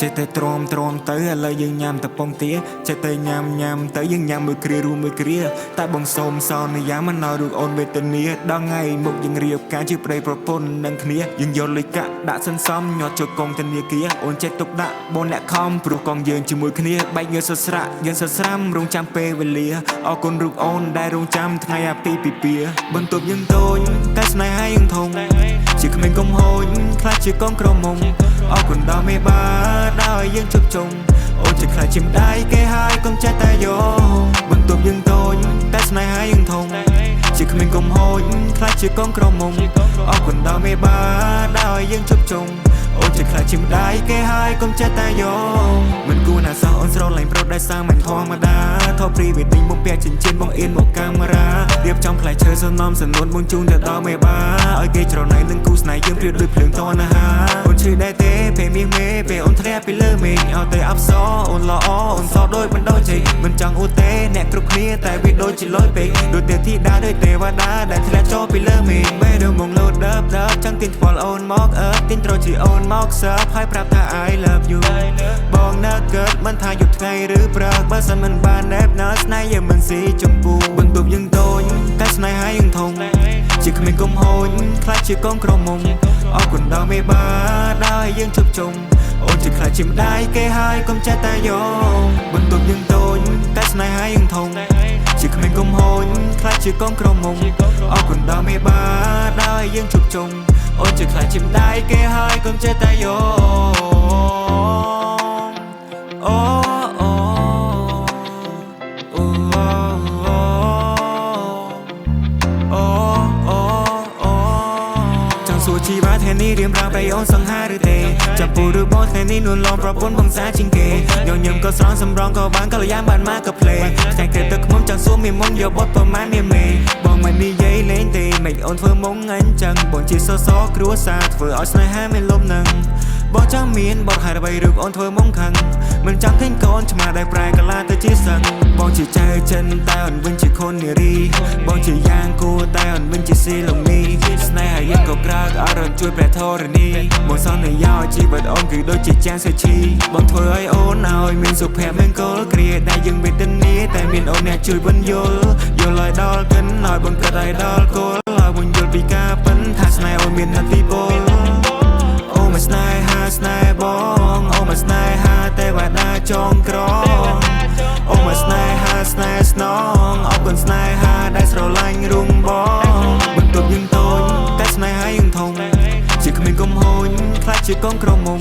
ចេះតែទ្រាំទៅឥឡូវយើងញ៉ាំតែពងទាចេះតែញ៉ាំទៅយើងញ៉ាំមួយគ្រារួមមួយគ្រាតែបងសូមសន្យាមិនឲ្យរូបអូនវេទនាដល់ថ្ងៃមុខយើងរៀបការជាប្តីប្រពន្ធនឹងគ្នាយើងយកលុយកាក់ដាក់សន្សំញាត់ចូលកងធនាគារអូនចេះទុកដាក់បងអ្នកខំព្រោះកងយើងជាមួយគ្នាបែកញើសស្រាក់យើងសស្រាំរងចាំពេលវេលាអរគុណរូបអូនដែលរងចាំថ្ងៃអាពាហ៍ពិពាហ៍បន្ទប់យើងតូចតែស្នេហាយើងធំជាក្មេងកុំហូចខ្លាចជាកងក្រមុំអរគុណដល់មេបាដល់យើងជប់ជុំអូនជាខ្លាចជាម្ដាយគេហើយកុំចេះតែយកបន្ទប់យើងតូចតែស្នេហាយើងធំជាក្មេងកុំហូចខ្លាចជាកងក្រមុំអរគុណដល់មេបាដល់យើងជប់ជុំអូនជាខ្លាចជាម្ដាយគេហើយកុំចេះតែយកមិនគួរណាសោះអូនស្រឡាញ់ប្រុសដែលសាមញ្ញធម្មតាថតព្រីវេឌីងបងពាក់ចិញ្ចៀនបងអៀនមកកាមេរ៉ារៀបចំផ្លែឈើសំណំសំនួនបងជូនទៅដល់មេបាឲ្យគេច្រណែននឹងគូស្នេហ៍យើងព្រៀបដូចភ្លើងតណ្ហាអូនឈឺដែរទេពេលមាសមេពេលអូនធ្លាក់ពីលើមេឃឲ្យតែអប្សរអូនល្អអូនសដូចបណ្ដោជ័យមិនចង់អួតទេអ្នកគ្រប់គ្នាតែវាដូចជាលយពេកដូចទេធីតាដូចទេវតាដែលធ្លាក់ចូលពីលើមេឃពេលដល់មកលោតដើបចង់ទាញថ្វាល់អូនមកទាញត្រូវជាអូនមកសើបហើយប្រាប់ថា I love you បងនៅកើតមិនថាយប់ថ្ងៃឬព្រឹកបើសិនមិនបានណែបណើស្នេហ៍យើងមិនស៊ីចម្ពូបន្ទប់យើងតូចតែស្នេហាយើងធំជាក្មេងកុំហូចខ្លាចជាកងក្រមុំអរគុណដល់មេបាដល់យើងជប់ជុំអូនជាខ្លាចជាម្ដាយគេហើយកុំចេះតែយកបន្ទប់យើងតូចតែស្នេហាយើងធំជាក្មេងកុំហូចខ្លាចជាកងក្រមុំអរគុណដល់មេបាដល់យើងជប់ជុំអូនជាខ្លាចជាម្ដាយគេហើយកុំចេះតែយកសួរជីវ៉ាថ្ងៃនេះរៀបរាប់ឲ្យអូនសង្ហាឬទេចាំពូឬបងថ្ងៃនេះនួនឡងប្រពន្ធបងសាជាងគេញញឹមក៏ស្រង់សម្រងក៏បានកល្យានបានមកក៏ភ្លេងថ្ងៃគេទឹកខ្មុំចង់សួរមានមុំយកបត់ប្រមាណនាមេបងមិននិយាយលេងទេមិនអូនធ្វើមុងអញ្ចឹងបងជាសសគ្រួសារធ្វើឲ្យស្នេហាមានលំនឹងបងចង់មានបទហេតុអ្វីឬអូនធ្វើមុងខឹងមិនចង់ឃើញកូនឆ្មាដែលប្រែកាឡាទៅជាសឹងបងជាចៅចិនតែអូនវិញជាខុននារីបងជាយ៉ាងគួរតែអូនវិញជាស៊ីឡូមីស្នេហាយើងក៏ក្រើកអរជួយព្រះធរណីបងសន្យាជីវិតអូនគឺដូចជាចាងសេឈីបងធ្វើឲ្យអូនឲ្យមានសុភមង្គលគ្រាដែលយើងវេទនាតែមានអូនអ្នកជួយបញ្យល់ឲ្យដល់កិនឲ្យបងគិតឲ្យដល់គល់ឲ្យបងយល់ពីការប៉ិនថាស្នេហ៍អូនមាននទីពលអូមកស្នេហាស្នេហ៍បងអូមកស្នេហាទេវតាចងក្រងអូមកស្នេហាស្នេហ៍ស្នងអរគុណស្នេហាដែលស្រឡាញ់រុងបងបន្ទប់យើងតូចតែស្នេហាយើងធំជាក្មេងកុំហូចខ្លាចជាកងក្រមុំ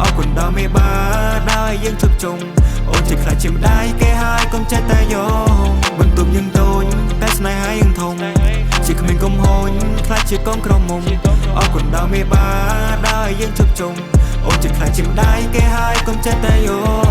អរគុណដល់មេបាដល់យើងជប់ជុំអូនជាខ្លាចជាម្ដាយគេហើយកុំចេះតែយកបន្ទប់យើងតូចតែស្នេហាយើងធំជាក្មេងកុំហូចខ្លាចជាកងក្រមុំអរគុណដល់មេបាដល់យើងជប់ជុំអូនជាខ្លាចជាម្ដាយគេហើយកុំចេះតែយក